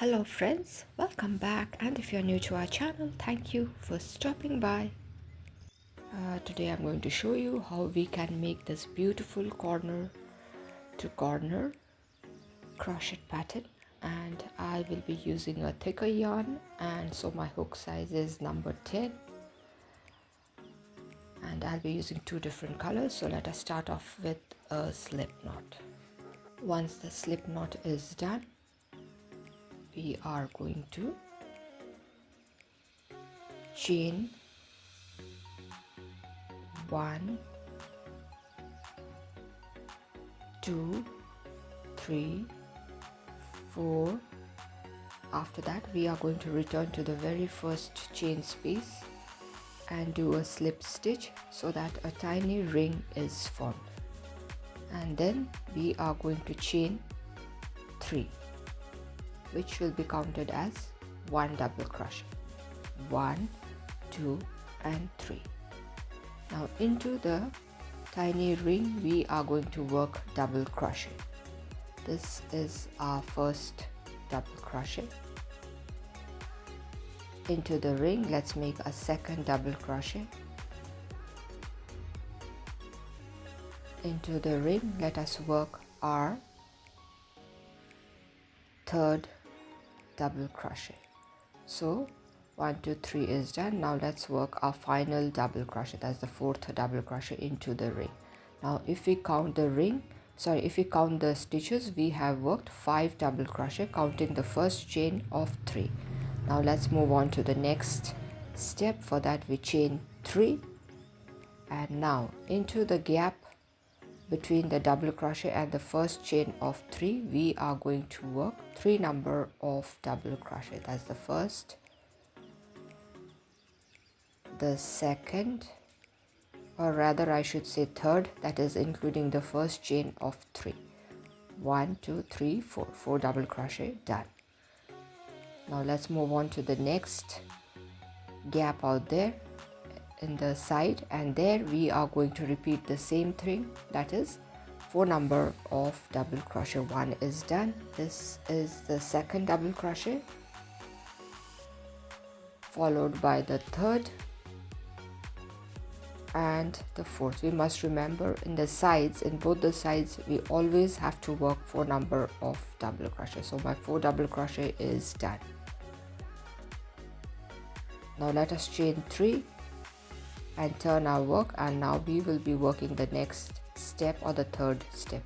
Hello friends, welcome back, and if you're new to our channel, thank you for stopping by. Today I'm going to show you how we can make this beautiful corner to corner crochet pattern, and I will be using a thicker yarn, and so my hook size is number 10, and I'll be using two different colors. So let us start off with a slip knot. Once the slip knot is done, we are going to chain 1, 2, 3, 4. After that, we are going to return to the very first chain space and do a slip stitch so that a tiny ring is formed, and then we are going to chain 3, which will be counted as 1 double crochet. 1, 2 and 3. Now into the tiny ring we are going to work double crochet. This is our first double crochet. Into the ring, let's make a second double crochet. Into the ring, let us work our third double crochet. So 1, 2, 3 is done. Now let's work our final double crochet. That's the fourth double crochet into the ring. Now if we count the stitches, we have worked 5 double crochet, counting the first chain of 3. Now let's move on to the next step. For that we chain 3, and now into the gap between the double crochet and the first chain of 3, we are going to work 3 number of double crochet. That's the first, the second, or rather I should say third, that is including the first chain of 3. 1, 2, 3, 4. 4 double crochet done. Now let's move on to the next gap out there in the side, and there we are going to repeat the same thing, that is 4 number of double crochet. 1 is done. This is the second double crochet, followed by the third and the fourth. We must remember in the sides, in both the sides, we always have to work 4 number of double crochet. So my 4 double crochet is done. Now let us chain 3 and turn our work, and now we will be working the next step, or the third step.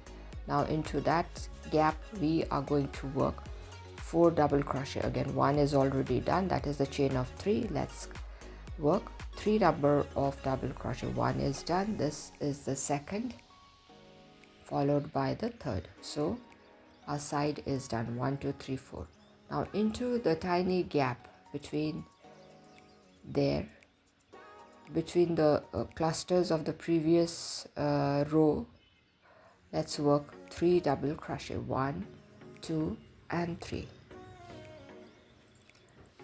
Now into that gap we are going to work 4 double crochet. Again, 1 is already done, that is the chain of 3. Let's work 3 number of double crochet. 1 is done. This is the second, followed by the third. So our side is done. 1, 2, 3, 4. Now into the tiny gap between the clusters of the previous row, let's work 3 double crochet. 1, 2 and 3.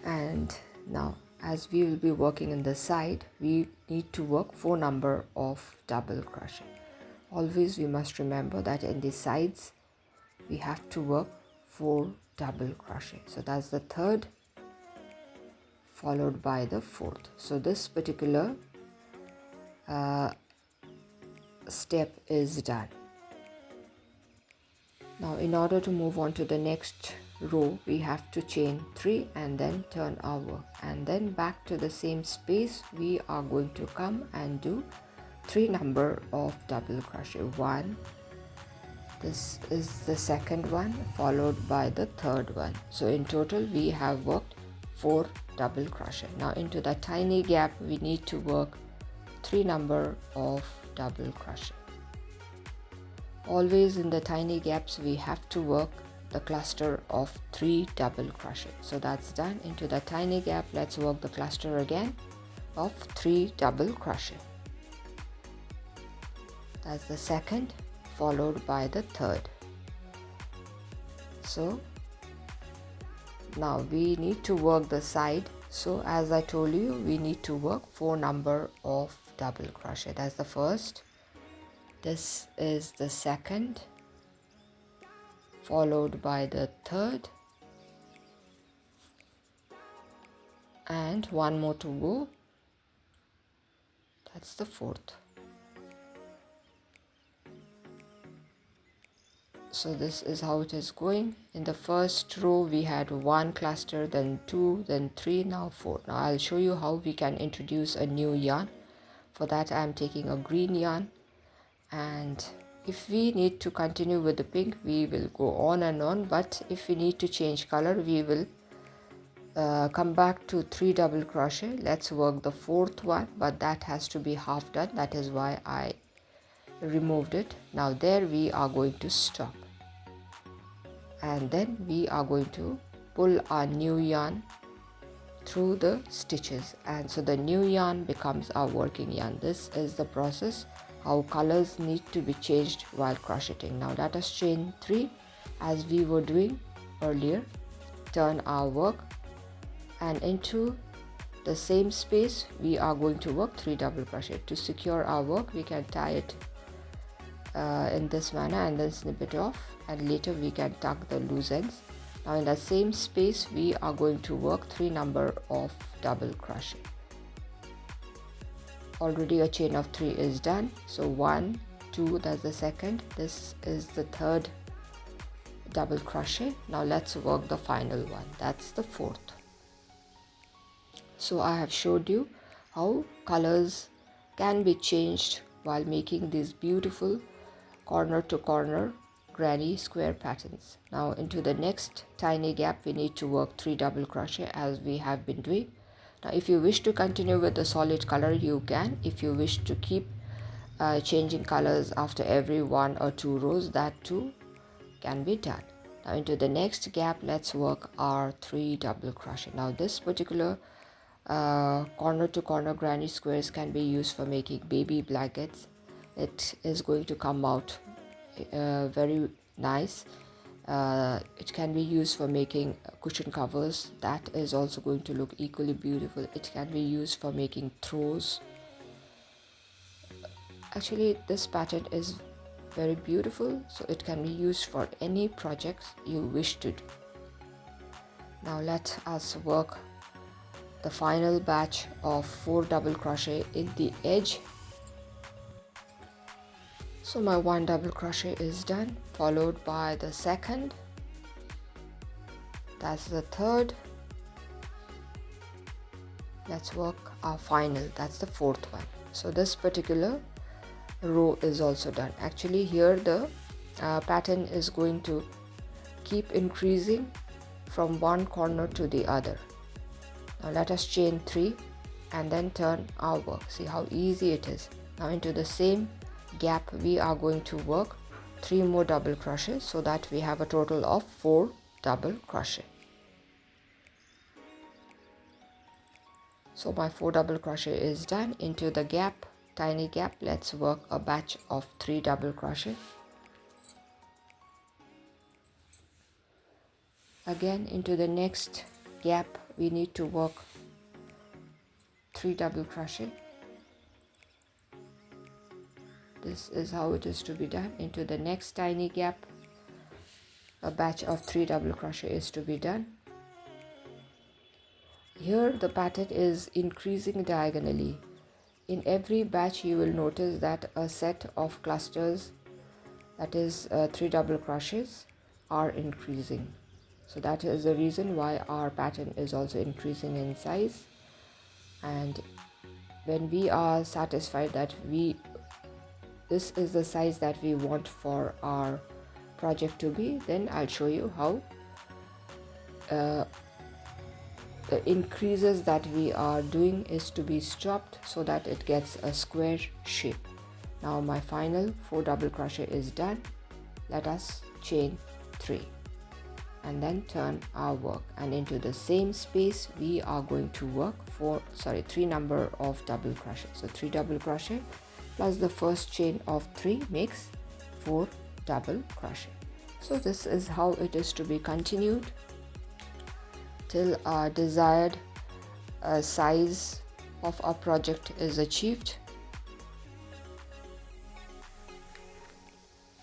And now as we will be working in the side, we need to work 4 number of double crochet. Always we must remember that in the sides we have to work 4 double crochet. So that's the third, followed by the fourth. So this particular step is done. Now in order to move on to the next row, we have to chain 3 and then turn our work, and then back to the same space we are going to come and do 3 number of double crochet. 1, this is the second one, followed by the third one. So in total we have worked 4 double crochet. Now into the tiny gap we need to work 3 number of double crochet. Always in the tiny gaps we have to work the cluster of 3 double crochet. So that's done. Into the tiny gap, let's work the cluster again of 3 double crochet. That's the second, followed by the third. So now we need to work the side. So as I told you, we need to work 4 number of double crochet. That's the first, this is the second, followed by the third, and one more to go. That's the fourth. So this is how it is going. In the first row we had one cluster, then two, then three, now four. Now I'll show you how we can introduce a new yarn. For that I'm taking a green yarn, and if we need to continue with the pink we will go on and on, but if we need to change color we will come back to 3 double crochet. Let's work the fourth one, but that has to be half done. That is why I removed it. Now there we are going to stop, and then we are going to pull our new yarn through the stitches, and so the new yarn becomes our working yarn. This is the process how colors need to be changed while crocheting. Now let us chain 3 as we were doing earlier. Turn our work, and into the same space we are going to work 3 double crochet. To secure our work we can tie it in this manner and then snip it off, and later we can tuck the loose ends. Now in the same space we are going to work 3 number of double crochet. Already a chain of 3 is done, so 1, 2, that's the second, this is the third double crochet. Now let's work the final one, that's the fourth. So I have showed you how colors can be changed while making these beautiful corner to corner granny square patterns. Now into the next tiny gap we need to work 3 double crochet as we have been doing. Now if you wish to continue with the solid color you can. If you wish to keep changing colors after every 1 or 2 rows, that too can be done. Now into the next gap let's work our 3 double crochet. Now this particular corner to corner granny squares can be used for making baby blankets. It is going to come out very nice. It can be used for making cushion covers. That is also going to look equally beautiful. It can be used for making throws. Actually this pattern is very beautiful, so it can be used for any projects you wish to do. Now let us work the final batch of 4 double crochet in the edge. So my 1 double crochet is done, followed by the second, that's the third. Let's work our final, that's the fourth one. So this particular row is also done. Actually here the pattern is going to keep increasing from one corner to the other. Now let us chain 3 and then turn our work. See how easy it is. Now into the same gap we are going to work 3 more double crochets, so that we have a total of 4 double crochet. So my 4 double crochet is done. Into the gap, tiny gap, let's work a batch of 3 double crochet. Again into the next gap we need to work 3 double crochet. This is how it is to be done. Into the next tiny gap a batch of 3 double crochet is to be done. Here the pattern is increasing diagonally. In every batch you will notice that a set of clusters, that is 3 double crochets, are increasing. So that is the reason why our pattern is also increasing in size. And when we are satisfied that this is the size that we want for our project to be, then I'll show you how the increases that we are doing is to be stopped so that it gets a square shape. Now my final 4 double crochet is done. Let us chain 3 and then turn our work, and into the same space we are going to work 3 number of double crochet. So 3 double crochet plus the first chain of 3 makes 4 double crochet. So this is how it is to be continued till our desired size of our project is achieved.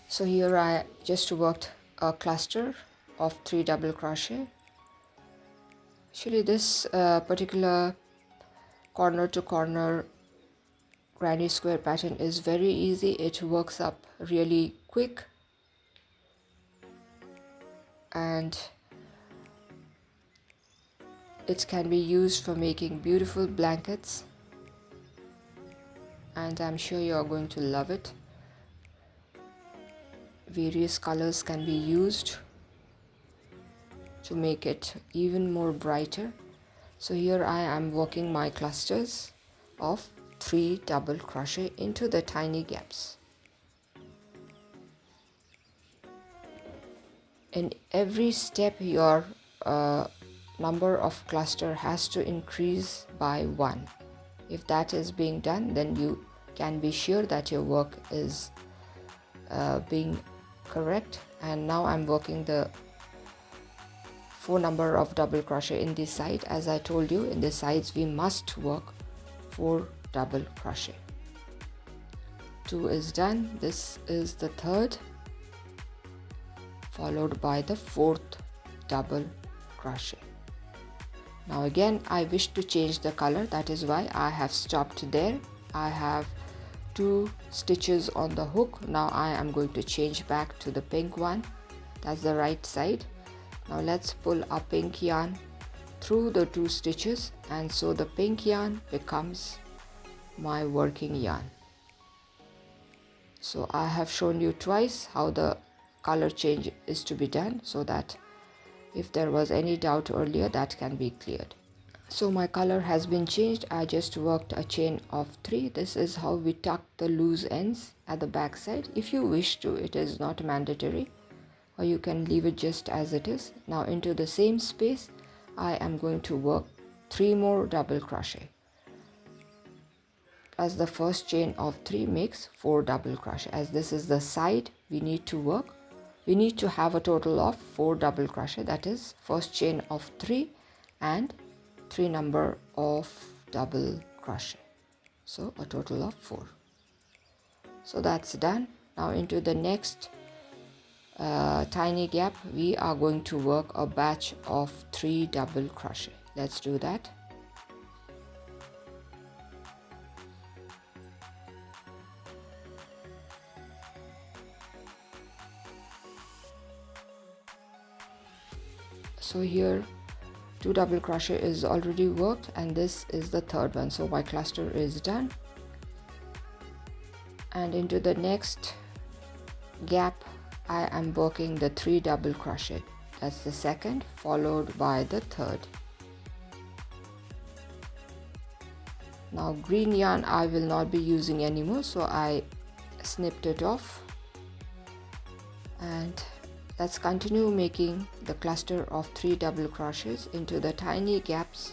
So here I just worked a cluster of 3 double crochet, Actually, this particular corner to corner granny square pattern is very easy. It works up really quick, and it can be used for making beautiful blankets, and I'm sure you are going to love it. Various colors can be used to make it even more brighter. So here I am working my clusters of 3 double crochet into the tiny gaps. In every step your number of cluster has to increase by 1. If that is being done, then you can be sure that your work is being correct. And now I'm working the 4 number of double crochet in this side. As I told you, in the sides we must work 4 double crochet. 2 is done. This is the 3rd, followed by the 4th double crochet. Now again I wish to change the color, that is why I have stopped there. I have 2 stitches on the hook. Now I am going to change back to the pink one. That's the right side. Now let's pull a pink yarn through the 2 stitches, and so the pink yarn becomes my working yarn. So I have shown you twice how the color change is to be done, so that if there was any doubt earlier, that can be cleared. So my color has been changed. I just worked a chain of 3. This is how we tuck the loose ends at the back side. If you wish to, it is not mandatory, or you can leave it just as it is. Now into the same space I am going to work 3 more double crochet, as the first chain of 3 makes 4 double crochet. As this is the side we need to have a total of 4 double crochet. That is first chain of 3 and 3 number of double crochet, so a total of 4. So that's done. Now into the next tiny gap we are going to work a batch of 3 double crochet. Let's do that. So here 2 double crochet is already worked, and this is the 3rd one, so my cluster is done. And into the next gap I am working the 3 double crochet. That's the 2nd, followed by the 3rd. Now green yarn I will not be using anymore, so I snipped it off, and let's continue making the cluster of 3 double crochets into the tiny gaps.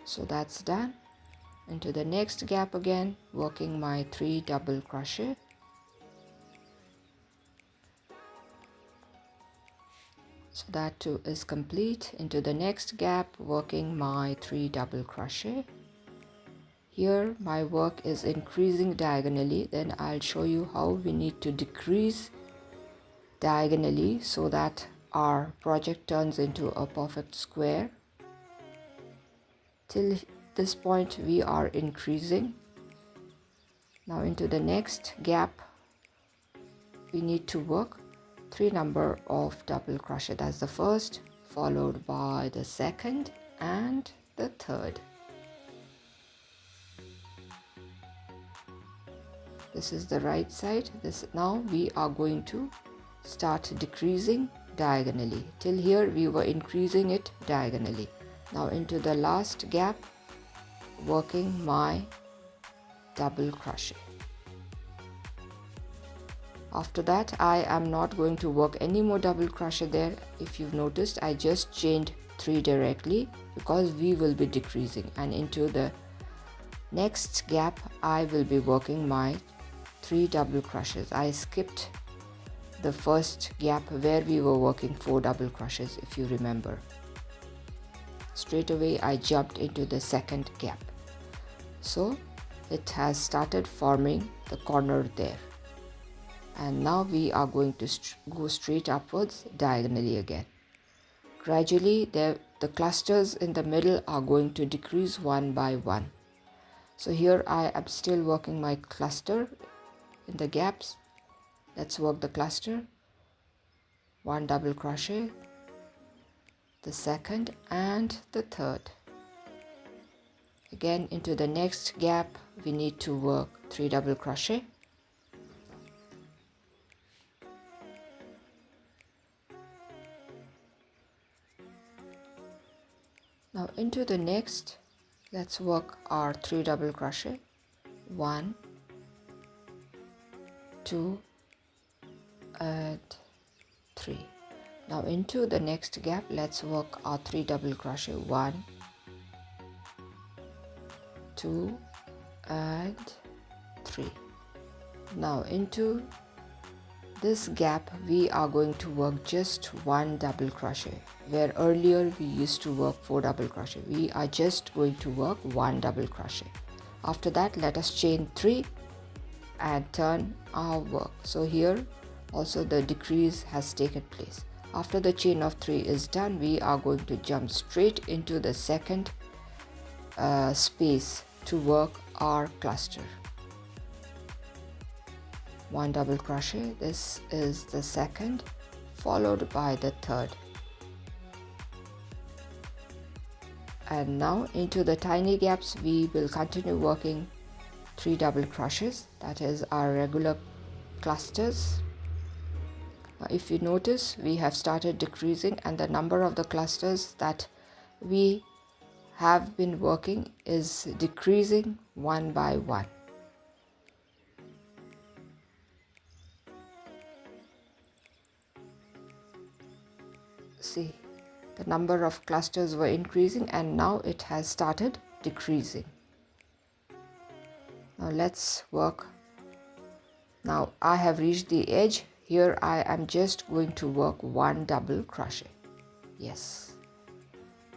So that's done. Into the next gap again, working my 3 double crochet. So that too is complete. Into the next gap, working my 3 double crochet. Here my work is increasing diagonally, then I'll show you how we need to decrease diagonally so that our project turns into a perfect square. Till this point we are increasing. Now into the next gap we need to work 3 number of double crochet. That's the first, followed by the 2nd and the 3rd. This is the right side. Now we are going to start decreasing diagonally. Till here we were increasing it diagonally. Now into the last gap, working my double crochet. After that I am not going to work any more double crochet there. If you've noticed, I just chained 3 directly because we will be decreasing, and into the next gap I will be working my 3 double crochets. I skipped the first gap where we were working 4 double crochets, if you remember. Straight away I jumped into the 2nd gap, so it has started forming the corner there. and now we are going to go straight upwards diagonally again. Gradually the clusters in the middle are going to decrease one by one. So here I am still working my cluster in the gaps. Let's work the cluster. 1 double crochet, the second and the third. Again into the next gap we need to work 3 double crochet, now into the next let's work our 3 double crochet, 1, 2 and 3. Now into the next gap let's work our 3 double crochet, 1, 2 and 3. Now into this gap we are going to work just 1 double crochet, where earlier we used to work 4 double crochet. We are just going to work 1 double crochet. After that let us chain 3 and turn our work. So here also the decrease has taken place. After the chain of 3 is done, we are going to jump straight into the second space to work our cluster. 1 double crochet, this is the second, followed by the third. And now into the tiny gaps we will continue working 3 double crochets, that is our regular clusters. Now if you notice we have started decreasing and the number of the clusters that we have been working is decreasing one by one. See, the number of clusters were increasing and now it has started decreasing. Now let's work. Now I have reached the edge. Here I am just going to work 1 double crochet. Yes.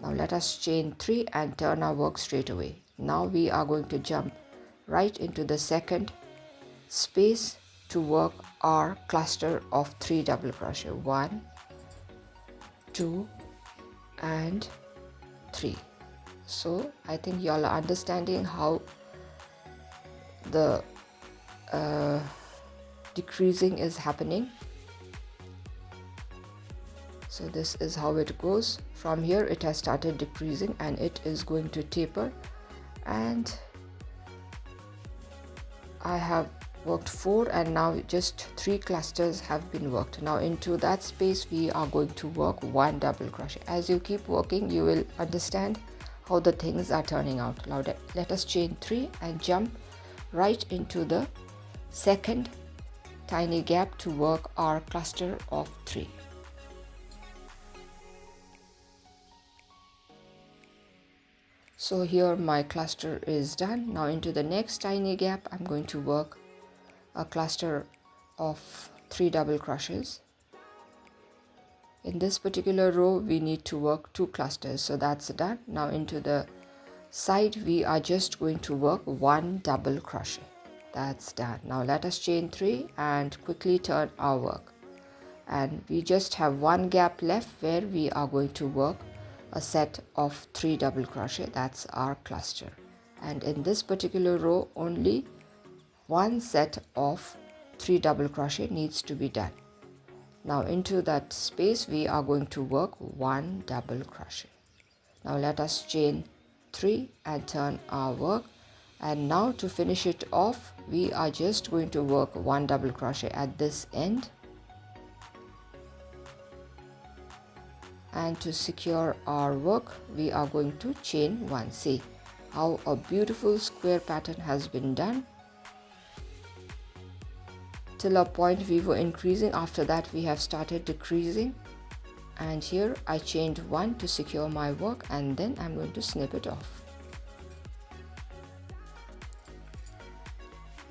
Now let us chain 3 and turn our work straight away. Now we are going to jump right into the second space to work our cluster of 3 double crochet. 1, 2 and 3. So I think you all are understanding how the decreasing is happening. So this is how it goes. From here it has started decreasing and it is going to taper, and I have worked 4 and now just 3 clusters have been worked. Now into that space we are going to work 1 double crochet. As you keep working you will understand how the things are turning out. Now let us chain 3 and jump right into the second tiny gap to work our cluster of 3. So here my cluster is done. Now into the next tiny gap I'm going to work a cluster of 3 double crochets. In this particular row we need to work 2 clusters, so that's done. Now into the side we are just going to work 1 double crochet. That's done. Now let us chain 3 and quickly turn our work, and we just have 1 gap left where we are going to work a set of 3 double crochet. That's our cluster, and in this particular row only 1 set of 3 double crochet needs to be done. Now into that space we are going to work 1 double crochet. Now let us chain 3 and turn our work, and now to finish it off we are just going to work 1 double crochet at this end, and to secure our work we are going to chain 1. See how a beautiful square pattern has been done. Till a point we were increasing, after that we have started decreasing, and here I chained 1 to secure my work, and then I'm going to snip it off.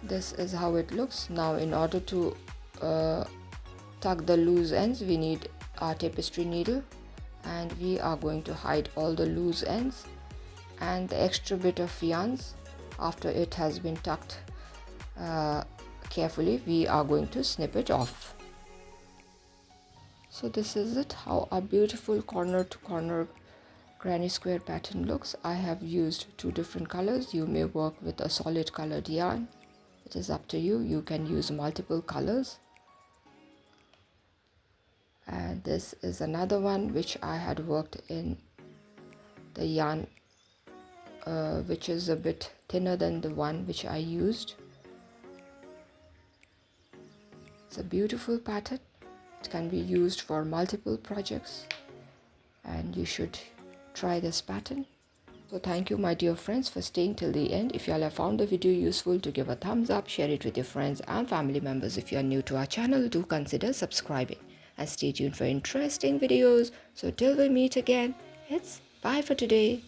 This is how it looks. Now in order to tuck the loose ends we need our tapestry needle, and we are going to hide all the loose ends and the extra bit of yarns after it has been tucked carefully we are going to snip it off. So this is it, how a beautiful corner to corner granny square pattern looks. I have used 2 different colors. You may work with a solid colored yarn. It is up to you. You can use multiple colors. And this is another one which I had worked in the yarn which is a bit thinner than the one which I used. It's a beautiful pattern. It can be used for multiple projects and you should try this pattern. So thank you my dear friends for staying till the end. If you all have found the video useful, do give a thumbs up, share it with your friends and family members. If you are new to our channel, do consider subscribing and stay tuned for interesting videos. So till we meet again, it's bye for today.